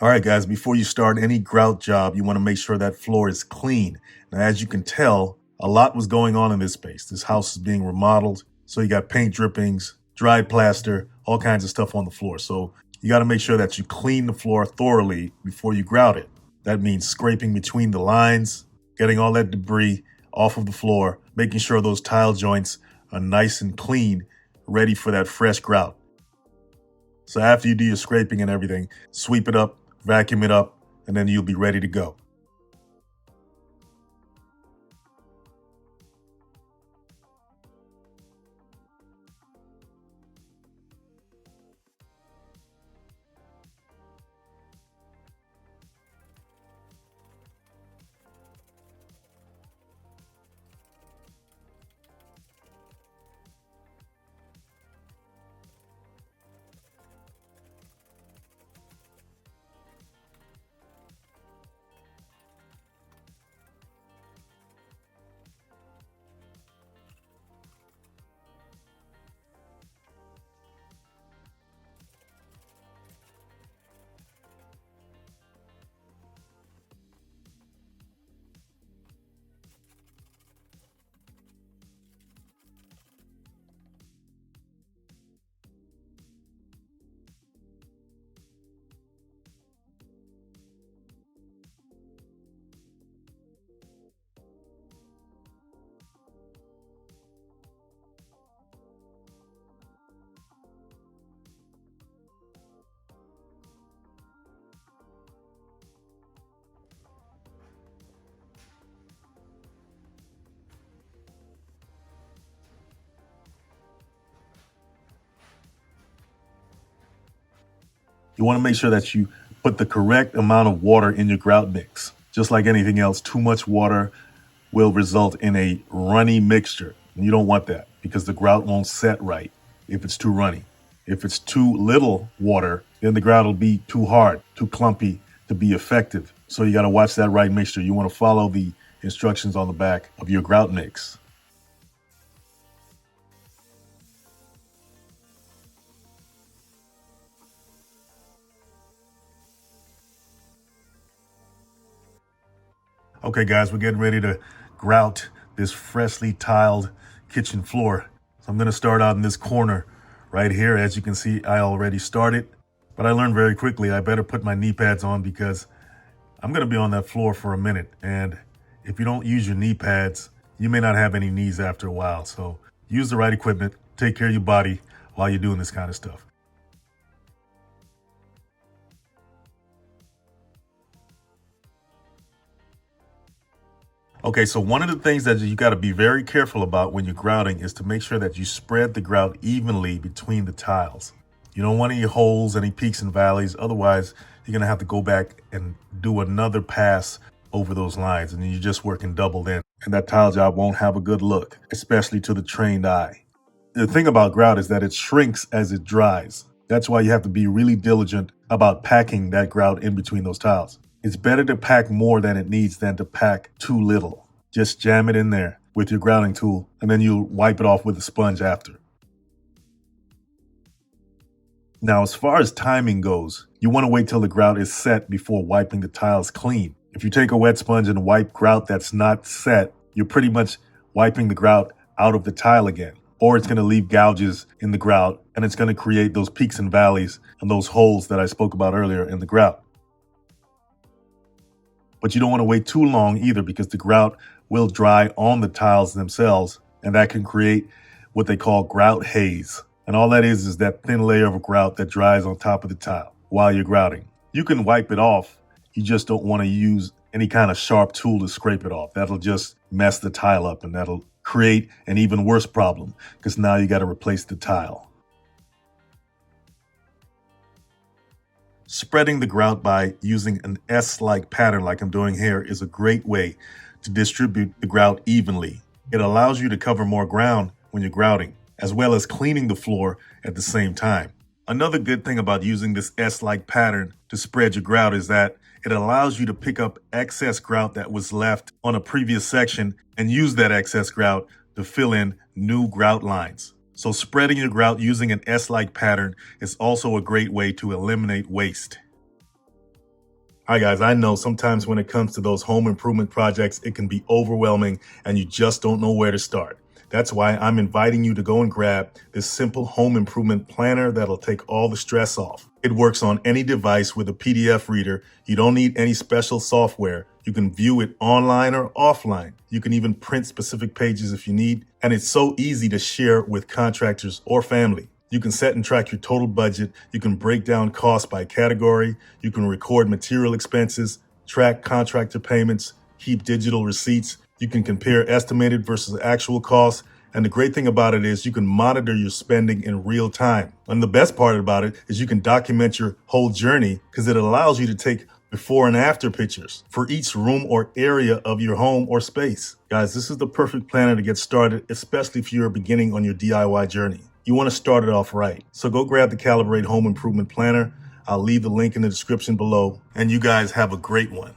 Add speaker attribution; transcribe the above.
Speaker 1: All right, guys, before you start any grout job, you want to make sure that floor is clean. Now, as you can tell, a lot was going on in this space. This house is being remodeled. So you got paint drippings, dried plaster, all kinds of stuff on the floor. So you got to make sure that you clean the floor thoroughly before you grout it. That means scraping between the lines, getting all that debris off of the floor, making sure those tile joints are nice and clean, ready for that fresh grout. So after you do your scraping and everything, sweep it up, vacuum it up, and then you'll be ready to go. You want to make sure that you put the correct amount of water in your grout mix. Just like anything else, too much water will result in a runny mixture. And you don't want that because the grout won't set right if it's too runny. If it's too little water, then the grout will be too hard, too clumpy to be effective. So you got to watch that right mixture. You want to follow the instructions on the back of your grout mix. Okay, guys, we're getting ready to grout this freshly tiled kitchen floor. So I'm going to start out in this corner right here. As you can see, I already started, but I learned very quickly I better put my knee pads on because I'm going to be on that floor for a minute. And if you don't use your knee pads, you may not have any knees after a while. So use the right equipment, take care of your body while you're doing this kind of stuff. Okay, so one of the things that you got to be very careful about when you're grouting is to make sure that you spread the grout evenly between the tiles. You don't want any holes, any peaks and valleys. Otherwise, you're going to have to go back and do another pass over those lines, and you're just working double in. And that tile job won't have a good look, especially to the trained eye. The thing about grout is that it shrinks as it dries. That's why you have to be really diligent about packing that grout in between those tiles. It's better to pack more than it needs than to pack too little. Just jam it in there with your grouting tool, and then you'll wipe it off with a sponge after. Now, as far as timing goes, you want to wait till the grout is set before wiping the tiles clean. If you take a wet sponge and wipe grout that's not set, you're pretty much wiping the grout out of the tile again. Or it's going to leave gouges in the grout, and it's going to create those peaks and valleys and those holes that I spoke about earlier in the grout. But you don't want to wait too long either because the grout will dry on the tiles themselves, and that can create what they call grout haze. And all that is that thin layer of grout that dries on top of the tile while you're grouting. You can wipe it off. You just don't want to use any kind of sharp tool to scrape it off. That'll just mess the tile up, and that'll create an even worse problem because now you got to replace the tile. Spreading the grout by using an S-like pattern like I'm doing here is a great way to distribute the grout evenly. It allows you to cover more ground when you're grouting, as well as cleaning the floor at the same time. Another good thing about using this S-like pattern to spread your grout is that it allows you to pick up excess grout that was left on a previous section and use that excess grout to fill in new grout lines. So spreading your grout using an S-like pattern is also a great way to eliminate waste. Hi guys, I know sometimes when it comes to those home improvement projects, it can be overwhelming and you just don't know where to start. That's why I'm inviting you to go and grab this simple home improvement planner that'll take all the stress off. It works on any device with a PDF reader. You don't need any special software. You can view it online or offline. You can even print specific pages if you need, and it's so easy to share with contractors or family. You can set and track your total budget. You can break down costs by category. You can record material expenses, track contractor payments, keep digital receipts. You can compare estimated versus actual costs. And the great thing about it is you can monitor your spending in real time. And the best part about it is you can document your whole journey because it allows you to take before and after pictures for each room or area of your home or space. Guys, this is the perfect planner to get started, especially if you're beginning on your DIY journey. You want to start it off right. So go grab the Calibrate Home Improvement Planner. I'll leave the link in the description below. And you guys have a great one.